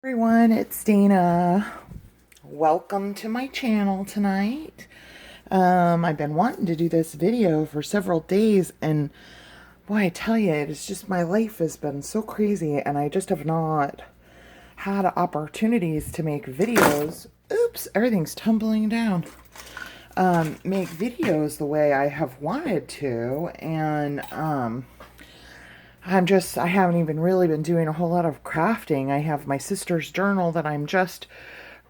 Everyone, it's Dana. Welcome to my channel tonight. I've been wanting to do this video for several days, and boy, I tell you, it's just my life has been so crazy, and I just have not had opportunities to make videos. Oops, everything's tumbling down. Make videos the way I have wanted to, and I haven't even really been doing a whole lot of crafting. I have my sister's journal that I'm just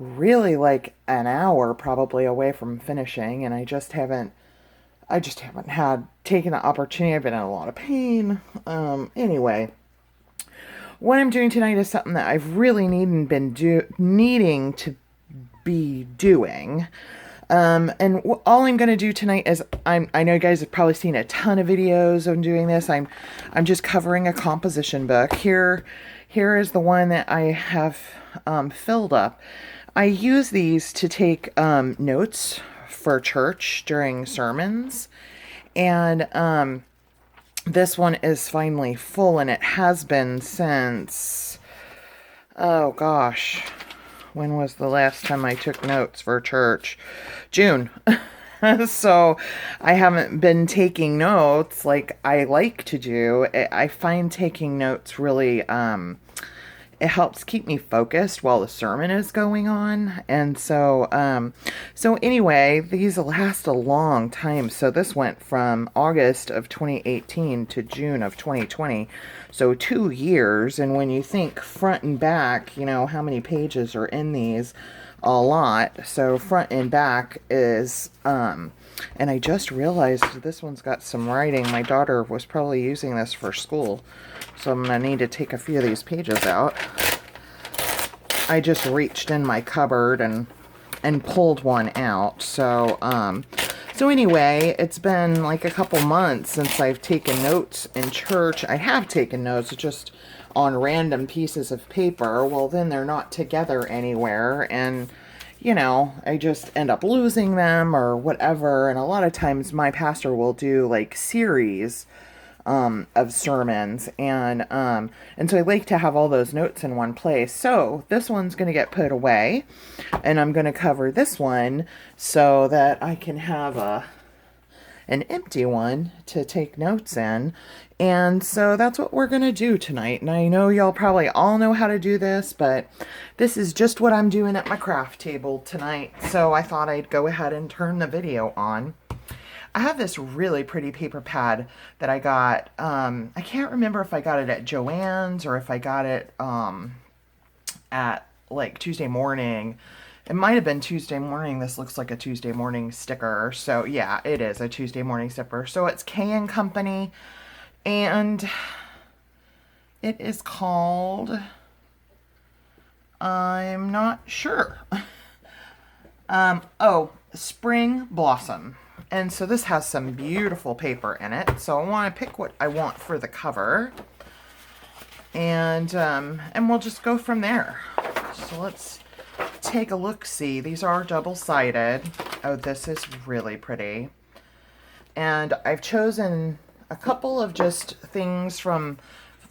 really like an hour probably away from finishing, and I just haven't had taken the opportunity. I've been in a lot of pain. Anyway, what I'm doing tonight is something that I've really needing to be doing. All I'm going to do tonight is I know you guys have probably seen a ton of videos on doing this. I'm just covering a composition book. Here is the one that I have filled up. I use these to take notes for church during sermons. And this one is finally full, and it has been since, oh gosh, when was the last time I took notes for church? June. So I haven't been taking notes like I like to do. I find taking notes really, it helps keep me focused while the sermon is going on. And so anyway, these last a long time. So this went from August of 2018 to June of 2020. So 2 years. And when you think front and back, you know, how many pages are in these? A lot. So front and back is, and I just realized this one's got some writing. My daughter was probably using this for school. So I'm going to need to take a few of these pages out. I just reached in my cupboard and pulled one out. So anyway, it's been like a couple months since I've taken notes in church. I have taken notes just on random pieces of paper. Well, then they're not together anywhere, and you know, I just end up losing them or whatever. And a lot of times my pastor will do like series of sermons, and so I like to have all those notes in one place. So this one's going to get put away, and I'm going to cover this one so that I can have an empty one to take notes in. And so that's what we're going to do tonight. And I know y'all probably all know how to do this, but this is just what I'm doing at my craft table tonight. So I thought I'd go ahead and turn the video on. I have this really pretty paper pad that I got. I can't remember if I got it at Joann's or if I got it at like Tuesday Morning. It might have been Tuesday Morning. This looks like a Tuesday Morning sticker. So yeah, it is a Tuesday Morning sticker. So it's K & Company, and it is called, I'm not sure. Oh, Spring Blossom. And so this has some beautiful paper in it. So I want to pick what I want for the cover. And we'll just go from there. So let's take a look-see. These are double-sided. Oh, this is really pretty. And I've chosen a couple of just things from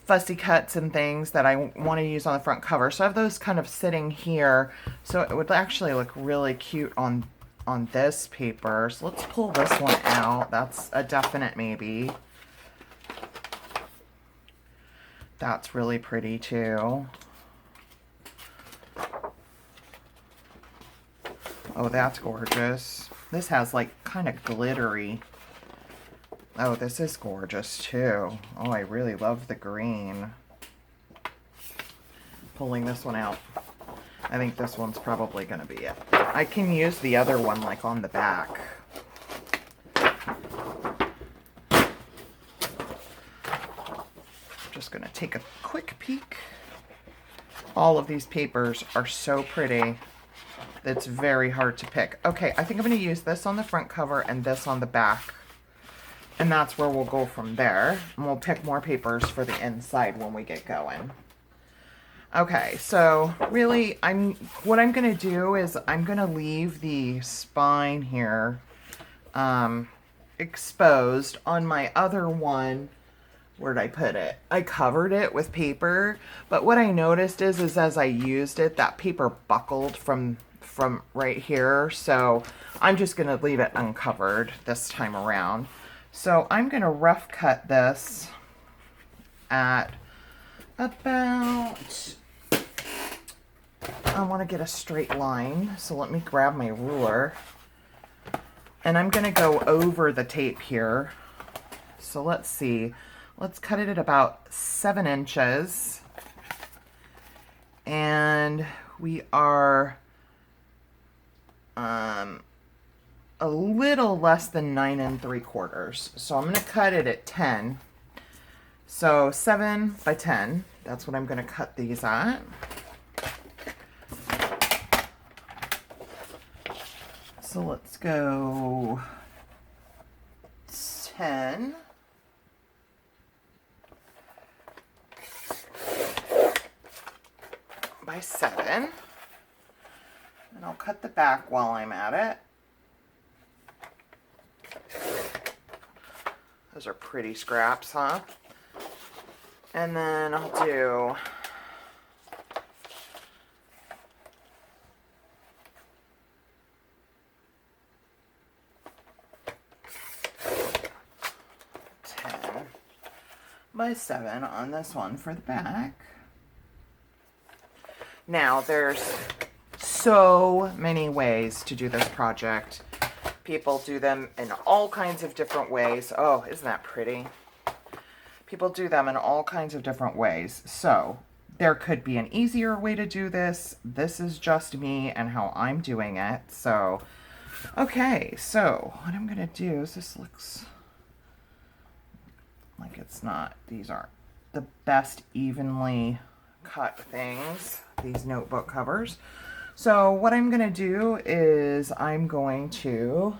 Fussy Cuts and things that I want to use on the front cover. So I have those kind of sitting here. So it would actually look really cute on this paper. So let's pull this one out. That's a definite maybe. That's really pretty too. Oh, that's gorgeous. This has like kind of glittery. Oh, this is gorgeous too. Oh, I really love the green. Pulling this one out. I think this one's probably going to be it. I can use the other one like on the back. I'm just going to take a quick peek. All of these papers are so pretty. It's very hard to pick. Okay, I think I'm going to use this on the front cover and this on the back. And that's where we'll go from there. And we'll pick more papers for the inside when we get going. Okay, so really, what I'm going to do is I'm going to leave the spine here exposed. On my other one, where'd I put it? I covered it with paper, but what I noticed is as I used it, that paper buckled from right here. So I'm just going to leave it uncovered this time around. So I'm going to rough cut this at about, I want to get a straight line. So let me grab my ruler, and I'm going to go over the tape here. So let's see. Let's cut it at about 7 inches. And we are a little less than 9 3/4. So I'm going to cut it at 10. So 7 by 10. That's what I'm going to cut these at. So let's go 10 by 7. And I'll cut the back while I'm at it. Those are pretty scraps, huh? And then I'll do by 7 on this one for the back. Now, there's so many ways to do this project. People do them in all kinds of different ways. Oh, isn't that pretty? People do them in all kinds of different ways. So there could be an easier way to do this. This is just me and how I'm doing it. So, okay, so what I'm gonna do is, this looks like it's not, these aren't the best evenly cut things, these notebook covers. So what I'm going to do is I'm going to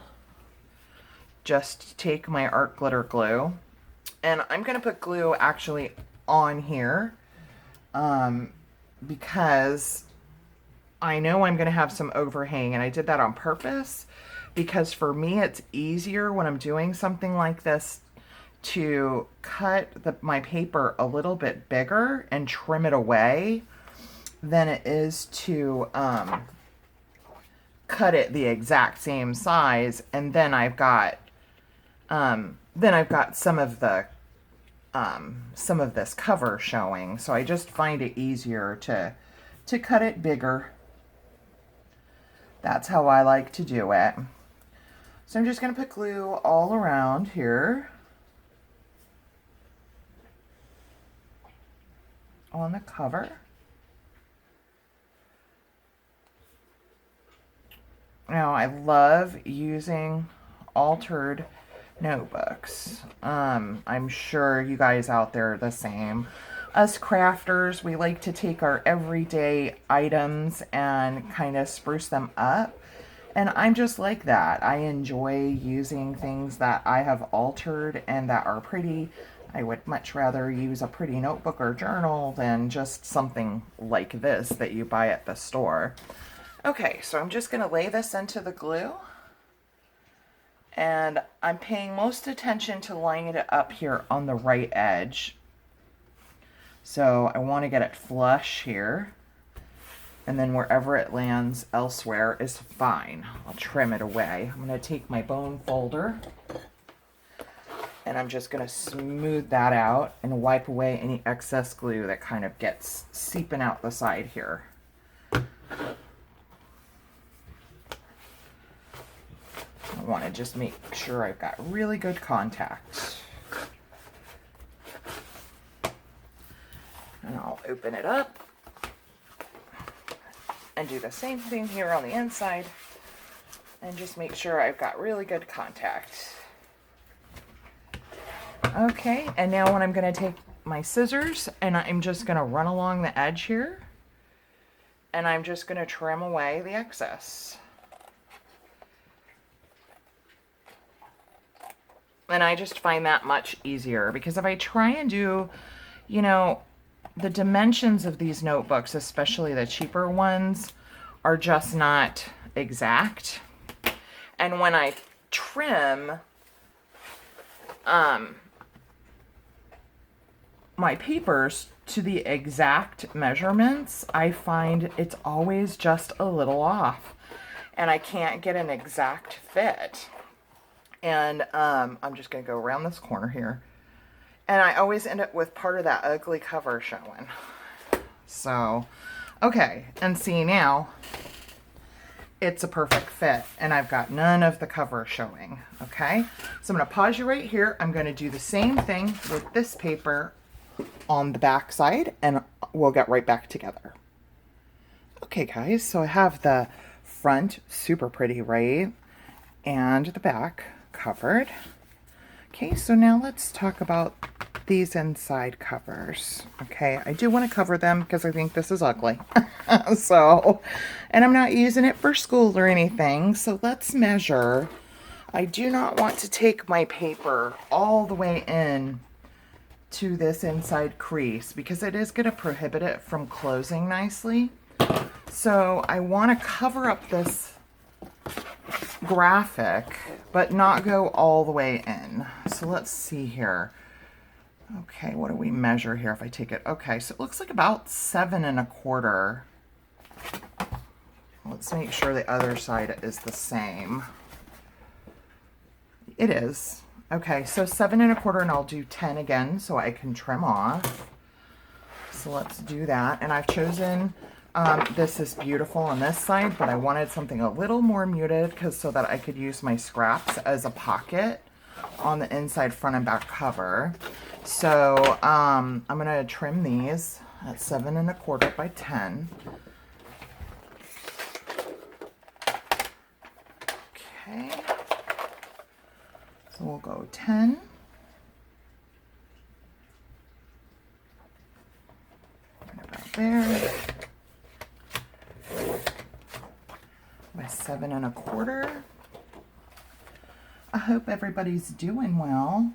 just take my art glitter glue, and I'm going to put glue actually on here because I know I'm going to have some overhang, and I did that on purpose because for me it's easier when I'm doing something like this to cut my paper a little bit bigger and trim it away than it is to cut it the exact same size, and then I've got some of this cover showing. So I just find it easier to cut it bigger. That's how I like to do it. So I'm just going to put glue all around here on the cover. Now, I love using altered notebooks. I'm sure you guys out there are the same. Us crafters, we like to take our everyday items and kind of spruce them up. And I'm just like that. I enjoy using things that I have altered and that are pretty. I would much rather use a pretty notebook or journal than just something like this that you buy at the store. Okay, so I'm just going to lay this into the glue, and I'm paying most attention to lining it up here on the right edge. So I want to get it flush here, and then wherever it lands elsewhere is fine. I'll trim it away. I'm going to take my bone folder, and I'm just going to smooth that out and wipe away any excess glue that kind of gets seeping out the side here. I want to just make sure I've got really good contact. And I'll open it up and do the same thing here on the inside and just make sure I've got really good contact. Okay, and now when I'm going to take my scissors and I'm just going to run along the edge here, and I'm just going to trim away the excess. And I just find that much easier because if I try and do, you know, the dimensions of these notebooks, especially the cheaper ones, are just not exact. And when I trim, my papers to the exact measurements, I find it's always just a little off and I can't get an exact fit. And I'm just going to go around this corner here. And I always end up with part of that ugly cover showing. So, okay. And see now, it's a perfect fit. And I've got none of the cover showing. Okay. So I'm going to pause you right here. I'm going to do the same thing with this paper on the back side. And we'll get right back together. Okay, guys. So I have the front, super pretty, right? And the back covered. Okay, so now let's talk about these inside covers. Okay, I do want to cover them because I think this is ugly. So, and I'm not using it for school or anything. So let's measure. I do not want to take my paper all the way in to this inside crease because it is going to prohibit it from closing nicely. So I want to cover up this graphic, but not go all the way in. So let's see here. Okay, what do we measure here if I take it? Okay, so it looks like about 7 1/4. Let's make sure the other side is the same. It is. Okay, so 7 1/4, and I'll do 10 again so I can trim off. So let's do that. And I've chosen this is beautiful on this side, but I wanted something a little more muted so that I could use my scraps as a pocket on the inside front and back cover. So I'm going to trim these at 7 1/4 by 10. Okay. So we'll go 10. Right about there. My 7 1/4. I hope everybody's doing well.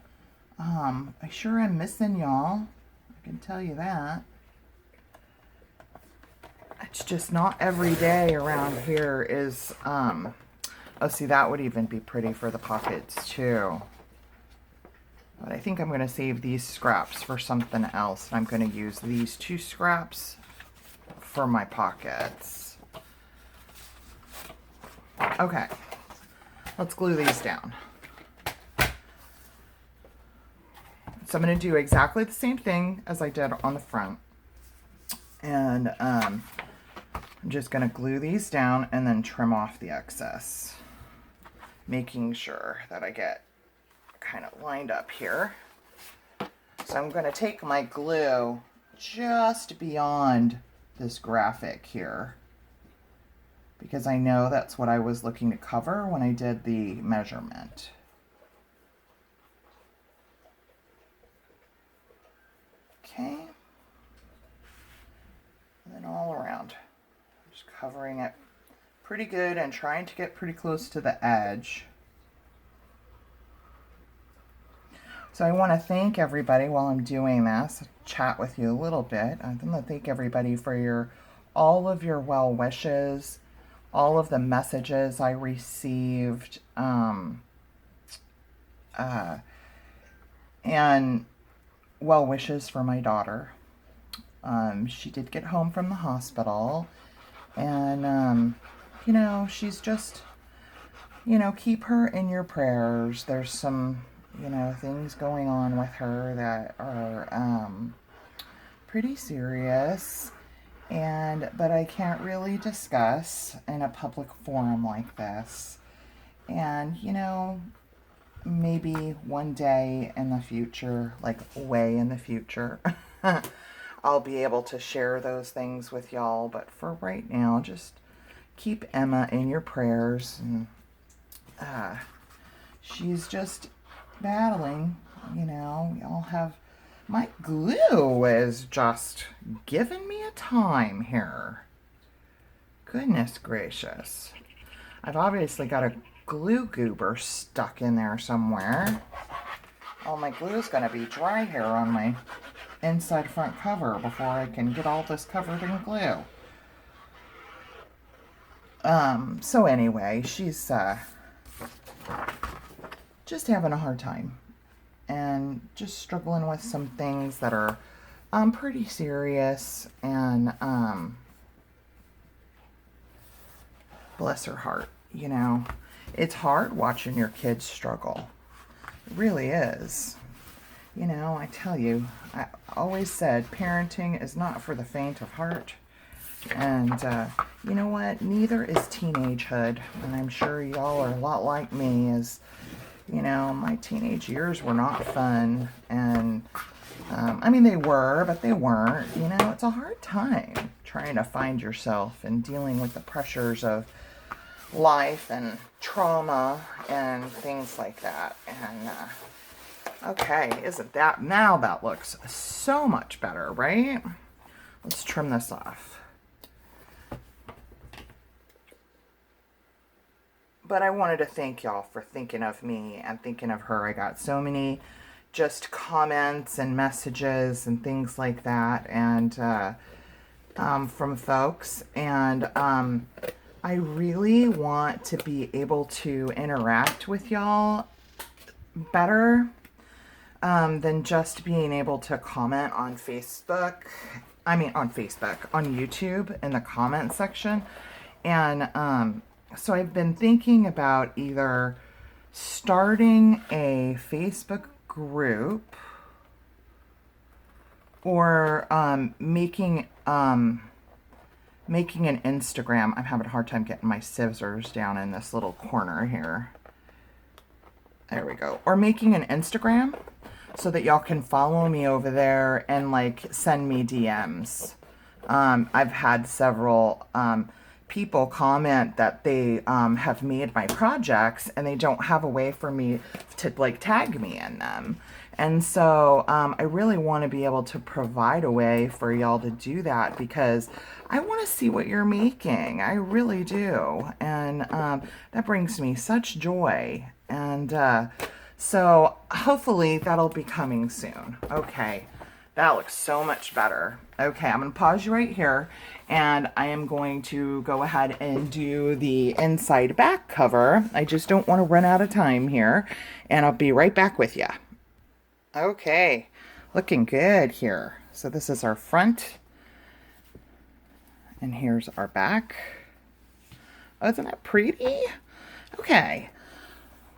I sure am missing y'all. I can tell you that. It's just not every day around here is, oh, see, that would even be pretty for the pockets too. But I think I'm going to save these scraps for something else. I'm going to use these 2 scraps for my pockets. Okay, let's glue these down. So I'm going to do exactly the same thing as I did on the front. And I'm just going to glue these down and then trim off the excess, making sure that I get kind of lined up here. So I'm going to take my glue just beyond this graphic here, because I know that's what I was looking to cover when I did the measurement. Okay. And then all around. Just covering it pretty good and trying to get pretty close to the edge. So I want to thank everybody while I'm doing this, chat with you a little bit. I want to thank everybody for all of your well wishes, all of the messages I received, and well wishes for my daughter. She did get home from the hospital, and, you know, she's just, you know, keep her in your prayers. There's some, you know, things going on with her that are pretty serious, but I can't really discuss in a public forum like this. And, you know, maybe one day in the future, like way in the future, I'll be able to share those things with y'all. But for right now, just keep Emma in your prayers. And she's just battling, you know. We all have, my glue is just giving me a time here. Goodness gracious. I've obviously got a glue goober stuck in there somewhere. All my glue is going to be dry here on my inside front cover before I can get all this covered in glue. So anyway, she's just having a hard time and just struggling with some things that are pretty serious, and bless her heart, you know. It's hard watching your kids struggle. It really is. You know, I tell you, I always said parenting is not for the faint of heart. And you know what? Neither is teenagehood. And I'm sure y'all are a lot like me, as, you know, my teenage years were not fun. And I mean, they were, but they weren't. You know, it's a hard time trying to find yourself and dealing with the pressures of life and trauma and things like that. And okay, isn't that, now that looks so much better, right? Let's trim this off. But I wanted to thank y'all for thinking of me and thinking of her. I got so many just comments and messages and things like that, and from folks, and I really want to be able to interact with y'all better than just being able to comment on Facebook. I mean, on Facebook, on YouTube in the comment section. And so I've been thinking about either starting a Facebook group or making an Instagram. I'm having a hard time getting my scissors down in this little corner here. There we go. Or making an Instagram so that y'all can follow me over there and like send me DMs. I've had several people comment that they have made my projects and they don't have a way for me to like tag me in them. And so I really want to be able to provide a way for y'all to do that, because I want to see what you're making. I really do. And that brings me such joy. And so hopefully that'll be coming soon. Okay, that looks so much better. Okay, I'm going to pause you right here, and I am going to go ahead and do the inside back cover. I just don't want to run out of time here, and I'll be right back with you. Okay, looking good here. So this is our front, and here's our back. Oh, isn't that pretty? Okay.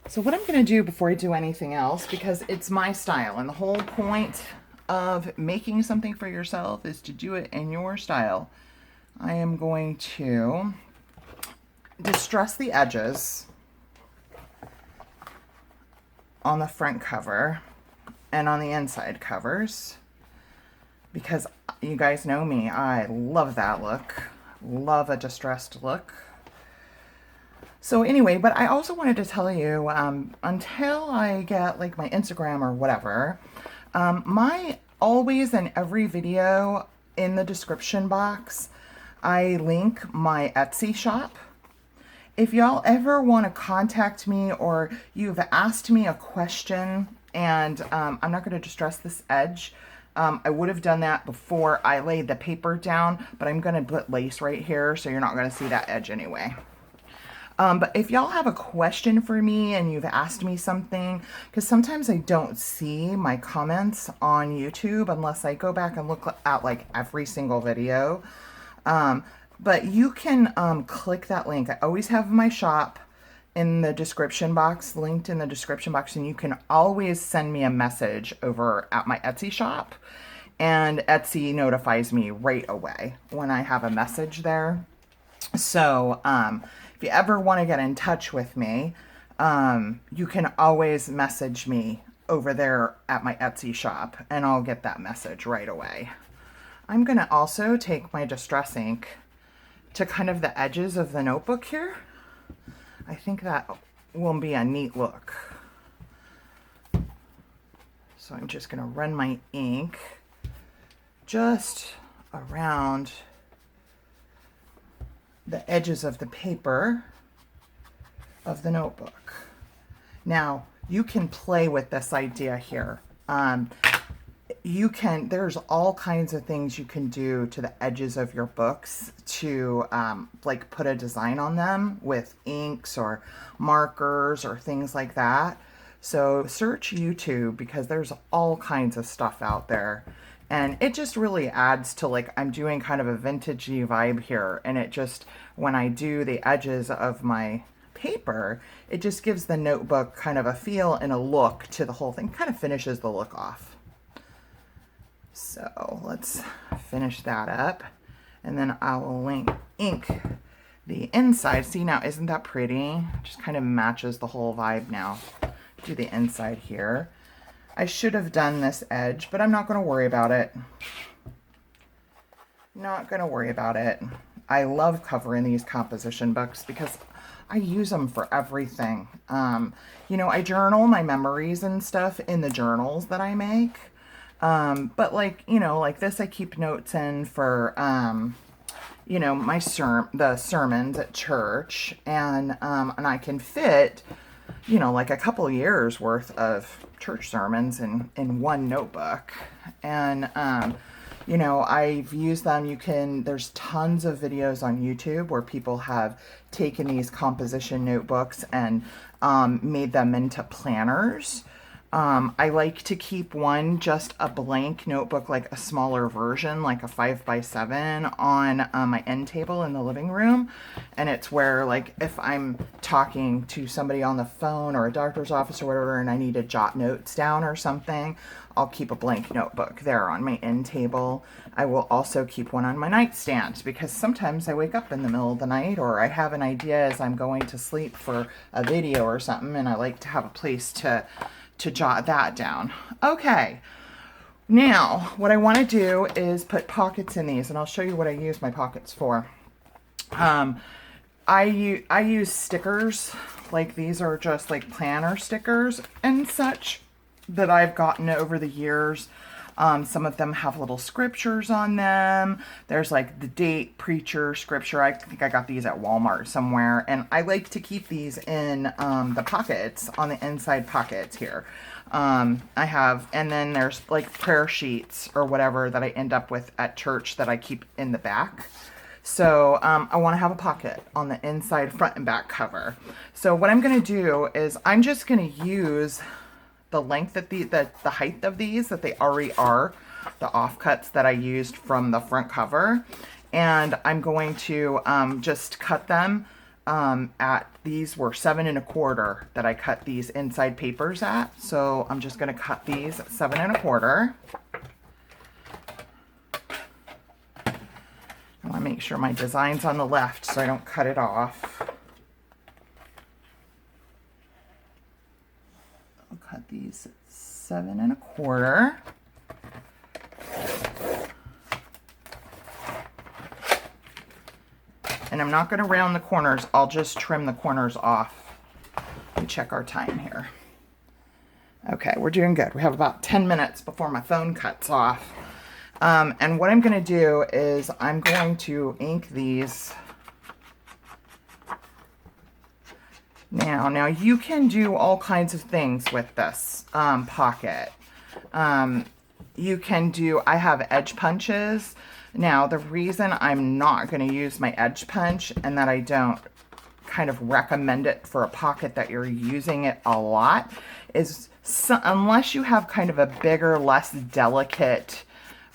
So what I'm going to do before I do anything else, because it's my style, and the whole point of making something for yourself is to do it in your style, I am going to distress the edges on the front cover and on the inside covers, because you guys know me, I love that look. Love a distressed look. So anyway, but I also wanted to tell you, until I get like my Instagram or whatever, my always and every video in the description box, I link my Etsy shop. If y'all ever want to contact me, or you've asked me a question and I'm not going to distress this edge, I would have done that before I laid the paper down, but I'm going to put lace right here, so you're not going to see that edge anyway. But if y'all have a question for me and you've asked me something, because sometimes I don't see my comments on YouTube unless I go back and look at like every single video. But you can click that link. I always have my shop in the description box, linked in the description box, and you can always send me a message over at my Etsy shop, and Etsy notifies me right away when I have a message there. So if you ever want to get in touch with me, you can always message me over there at my Etsy shop, and I'll get that message right away. I'm going to also take my distress ink to kind of the edges of the notebook here. I think that will be a neat look. So I'm just going to run my ink just around the edges of the paper of the notebook. Now, you can play with this idea here. There's all kinds of things you can do to the edges of your books to like put a design on them with inks or markers or things like that. So search YouTube, because there's all kinds of stuff out there. And it just really adds to, like, I'm doing kind of a vintagey vibe here. And it just, when I do the edges of my paper, it just gives the notebook kind of a feel and a look to the whole thing, kind of finishes the look off. So let's finish that up. And then I will ink the inside. See, now isn't that pretty? Just kind of matches the whole vibe now. Do the inside here. I should have done this edge, but I'm not going to worry about it. Not going to worry about it. I love covering these composition books because I use them for everything. You know, I journal my memories and stuff in the journals that I make. But like, you know, like this, I keep notes in for, you know, the sermons at church, and I can fit, you know, like a couple years worth of church sermons in one notebook. And, you know, I've used them. There's tons of videos on YouTube where people have taken these composition notebooks and made them into planners. I like to keep one, just a blank notebook, like a smaller version, like a 5x7 on my end table in the living room. And it's where, like, if I'm talking to somebody on the phone or a doctor's office or whatever, and I need to jot notes down or something, I'll keep a blank notebook there on my end table. I will also keep one on my nightstand because sometimes I wake up in the middle of the night, or I have an idea as I'm going to sleep for a video or something, and I like to have a place to jot that down. Okay, now what I want to do is put pockets in these, and I'll show you what I use my pockets for. I use stickers, like these are just like planner stickers and such that I've gotten over the years. Some of them have little scriptures on them. There's like the date, preacher, scripture. I think I got these at Walmart somewhere. And I like to keep these in the pockets, on the inside pockets here. I have, and then there's like prayer sheets or whatever that I end up with at church that I keep in the back. So I want to have a pocket on the inside, front and back cover. So what I'm going to do is I'm just going to use the length of the height of these that they already are, the offcuts that I used from the front cover, and I'm going to just cut them at, these were 7 1/4 that I cut these inside papers at, so I'm just going to cut these at 7 1/4. I want to make sure my design's on the left so I don't cut it off. I'll cut these at 7 1/4. And I'm not going to round the corners. I'll just trim the corners off. Let me check our time here. Okay, we're doing good. We have about 10 minutes before my phone cuts off. And what I'm going to do is I'm going to ink these. Now you can do all kinds of things with this pocket. You can do, I have edge punches. Now, the reason I'm not going to use my edge punch, and that I don't kind of recommend it for a pocket that you're using it a lot, is unless you have kind of a bigger, less delicate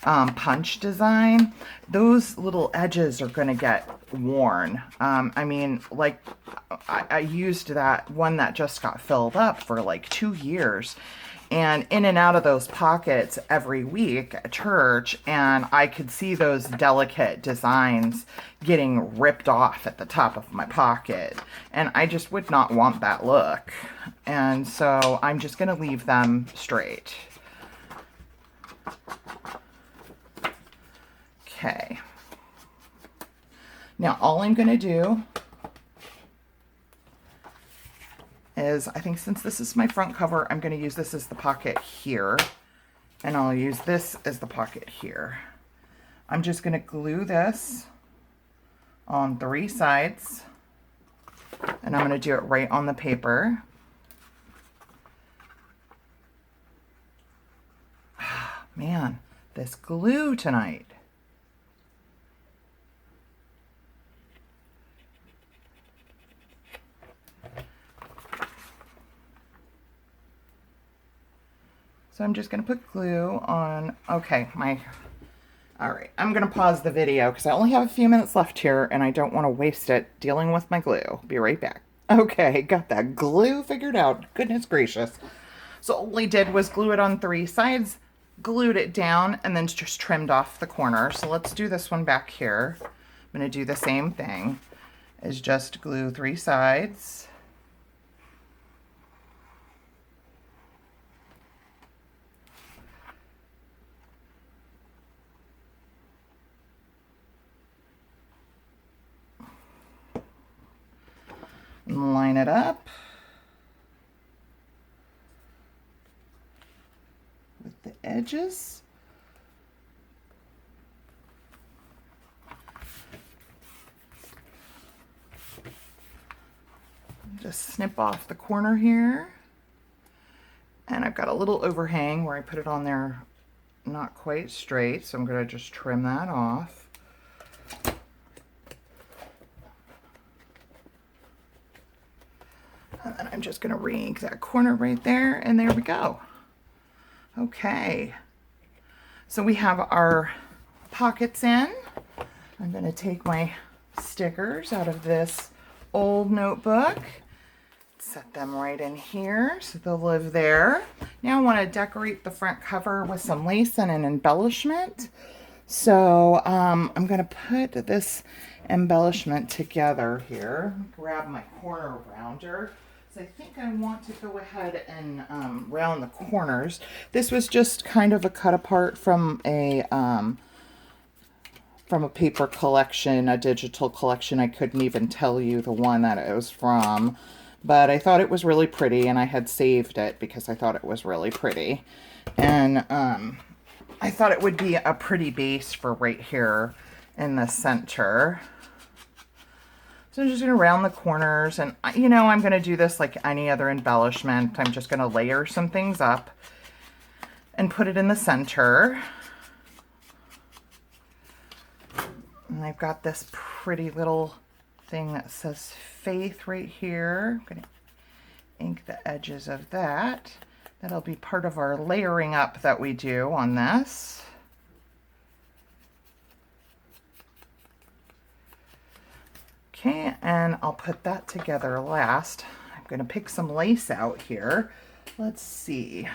punch design, those little edges are going to get worn. I mean, like, I used that one that just got filled up for like 2 years, and in and out of those pockets every week at church, and I could see those delicate designs getting ripped off at the top of my pocket, and I just would not want that look. And so I'm just going to leave them straight. Okay. Now all I'm going to do is, I think since this is my front cover, I'm going to use this as the pocket here, and I'll use this as the pocket here. I'm just going to glue this on 3 sides, and I'm going to do it right on the paper. Man, this glue tonight. So I'm just going to put glue on. Okay, all right, I'm going to pause the video because I only have a few minutes left here and I don't want to waste it dealing with my glue. Be right back. Okay, got that glue figured out. Goodness gracious. So all I did was glue it on 3 sides, glued it down, and then just trimmed off the corner. So let's do this one back here. I'm going to do the same thing, is just glue 3 sides. And line it up with the edges. Just snip off the corner here. And I've got a little overhang where I put it on there not quite straight, so I'm going to just trim that off. And then I'm just going to re-ink that corner right there, and there we go. Okay, so we have our pockets in. I'm going to take my stickers out of this old notebook, set them right in here so they'll live there. Now I want to decorate the front cover with some lace and an embellishment. So I'm going to put this embellishment together here. Grab my corner rounder. So I think I want to go ahead and round the corners. This was just kind of a cut apart from a paper collection, a digital collection. I couldn't even tell you the one that it was from, but I thought it was really pretty, and I had saved it because I thought it was really pretty. And I thought it would be a pretty base for right here in the center. So I'm just going to round the corners, and you know, I'm going to do this like any other embellishment. I'm just going to layer some things up and put it in the center. And I've got this pretty little thing that says Faith right here. I'm going to ink the edges of that. That'll be part of our layering up that we do on this. Okay, and I'll put that together last. I'm going to pick some lace out here. Let's see.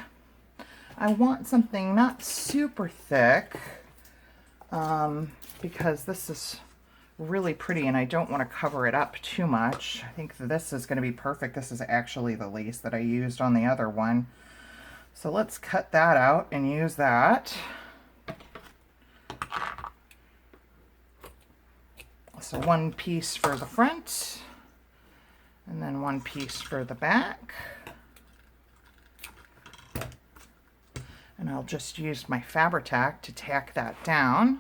I want something not super thick because this is really pretty and I don't want to cover it up too much. I think this is going to be perfect. This is actually the lace that I used on the other one. So let's cut that out and use that. So 1 piece for the front, and then 1 piece for the back. And I'll just use my Fabri-Tac to tack that down.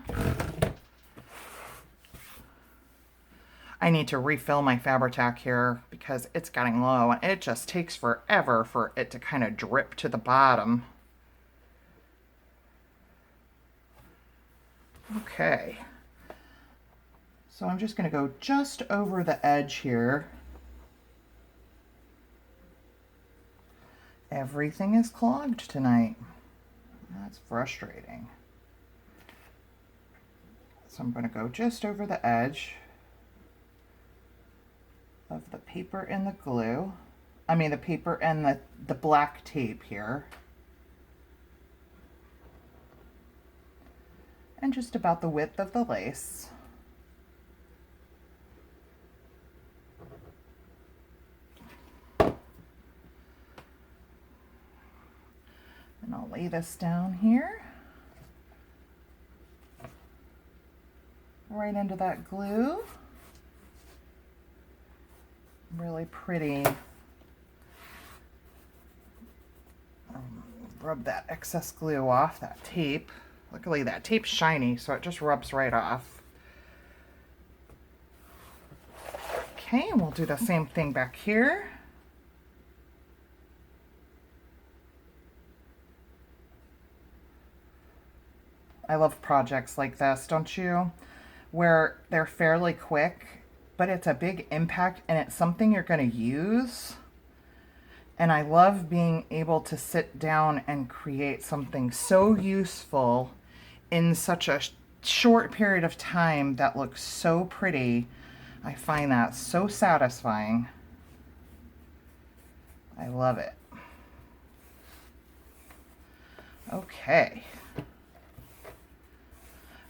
I need to refill my Fabri-Tac here because it's getting low, and it just takes forever for it to kind of drip to the bottom. Okay. So I'm just going to go just over the edge here. Everything is clogged tonight. That's frustrating. So I'm going to go just over the edge of the paper and the glue. I mean the paper and the black tape here. And just about the width of the lace. And I'll lay this down here, right into that glue. Really pretty. Rub that excess glue off, that tape. Luckily that tape's shiny, so it just rubs right off. Okay, and we'll do the same thing back here. I love projects like this, don't you? Where they're fairly quick, but it's a big impact and it's something you're going to use. And I love being able to sit down and create something so useful in such a short period of time that looks so pretty. I find that so satisfying. I love it. Okay.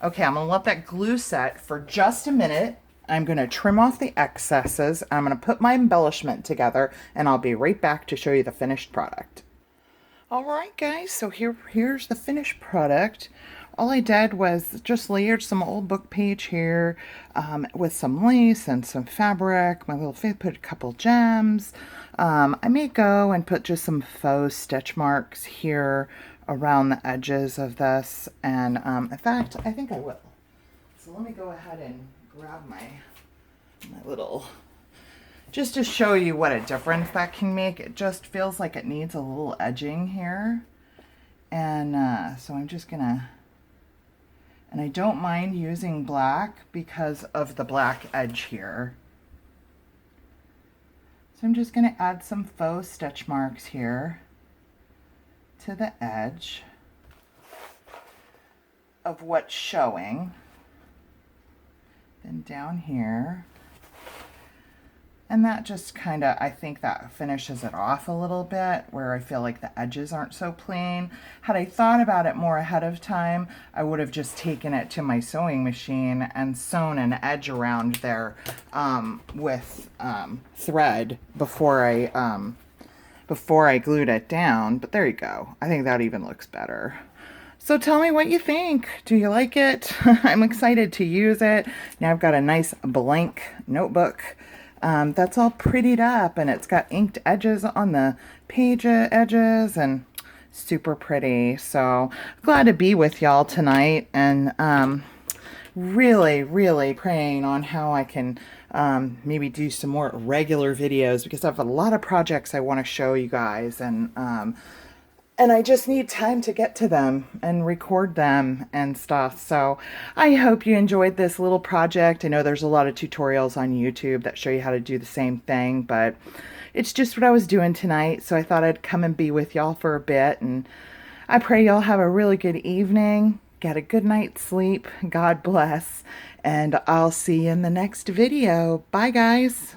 Okay, I'm gonna let that glue set for just a minute. I'm gonna trim off the excesses. I'm gonna put my embellishment together, and I'll be right back to show you the finished product. All right, guys, so here's the finished product. All I did was just layered some old book page here with some lace and some fabric. My little face, put a couple gems. I may go and put just some faux stitch marks here around the edges of this. And in fact, I think I will. So let me go ahead and grab my little, just to show you what a difference that can make. It just feels like it needs a little edging here. And so I'm just gonna, and I don't mind using black because of the black edge here. So I'm just gonna add some faux stitch marks here to the edge of what's showing. Then down here. And that just kind of, I think that finishes it off a little bit, where I feel like the edges aren't so plain. Had I thought about it more ahead of time, I would have just taken it to my sewing machine and sewn an edge around there with thread before I glued it down. But there you go. I think that even looks better. So tell me what you think. Do you like it? I'm excited to use it. Now I've got a nice blank notebook that's all prettied up, and it's got inked edges on the page edges, and super pretty. So glad to be with y'all tonight, and really praying on how I can maybe do some more regular videos, because I have a lot of projects I want to show you guys, and I just need time to get to them and record them and stuff. So I hope you enjoyed this little project. I know there's a lot of tutorials on YouTube that show you how to do the same thing, but it's just what I was doing tonight. So I thought I'd come and be with y'all for a bit. And I pray y'all have a really good evening. Get a good night's sleep. God bless. And I'll see you in the next video. Bye, guys.